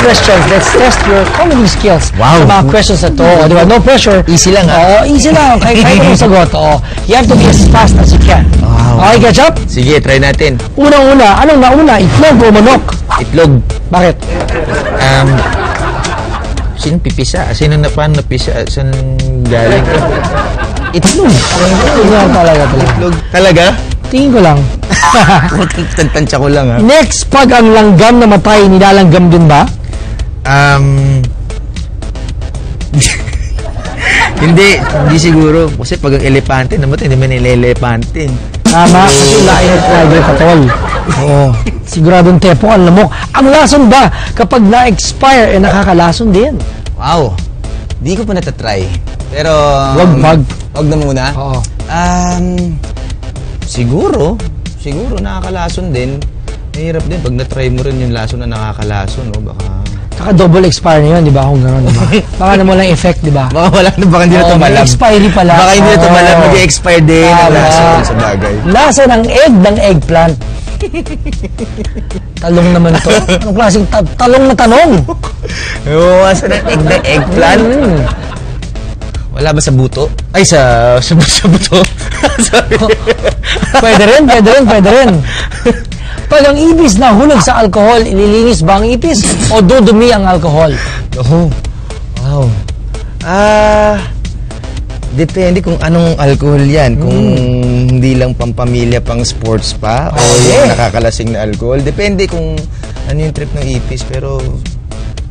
questions. Let's test your comedy skills. Wow. Sa mga questions na to. O, di ba? No pressure. Easy lang, ha? Oo, easy lang. Kahit anong sagot. O, you have to be as fast as you can. Wow. Okay, ketchup? Sige, try natin. Unang-una. Anong nauna? Itlog o manok? Itlog. Bakit? Sino pipisa? Sino na paano napisa? Saan galing? Itlog. Itlog talaga. Itlog. Talaga? Tingin ko lang. Tantansya ko lang, ha? Next, pag ang langgam namatay, nilalanggam din ba? Hindi siguro. Kasi pag ang elepante namatay, hindi man nila-elepante. Tama, kasi lain at tiger katol. Oo. Siguradong tepo ang lamok. Ang lason ba, kapag na-expire, nakakalason din? Wow. Di ko pa natatry. Pero... Wag na muna? Oo. Siguro nakakalason din. Mahirap din pag na-try mo rin yung lason na nakakalason, no? Baka... Saka double expire na yun, di ba? Kung gano'n, di ba? Baka na mo lang effect, di ba? Baka wala na, baka hindi na tumalab. Expiry pala. Baka hindi na tumalab, mag-expire din ang lason sa bagay. Lasa ng eggplant. Talong naman to. Anong klaseng talong na tanong? Oo, asa ng eggplant? Wala ba sa buto? Ay, sa buto. Sorry. Pwede rin. Pag ang ipis na hulog sa alcohol, ililinis ba ang ipis o dudumi ang alcohol? Oh, wow. Depende kung anong alcohol yan. Kung hindi lang pampamilya, pang sports pa, o yung nakakalasing na alcohol. Depende kung ano yung trip ng ipis. Pero,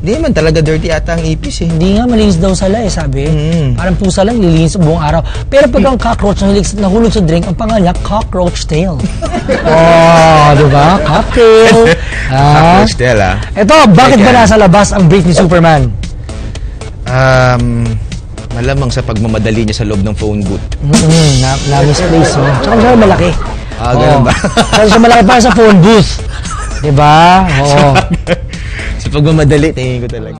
hindi man talaga dirty ata ang ipis eh. Hindi nga, malinis daw sala eh, sabi. Parang pusa lang, lilinis buong araw. Pero pag ang cockroach nahulog sa drink, ang pangalan niya, cockroach tail. Oh, diba? Cocktail. Cockroach tail, ah. Ito, bakit ba nasa labas ang brief ni Superman? Malamang sa pagmamadali niya sa loob ng phone booth. Na-misplace mo. Tsaka siya malaki. Ganun ba? Tsaka siya malaki para sa phone booth. Diba? Oo. Sa pagmamadali, tingin ko talaga.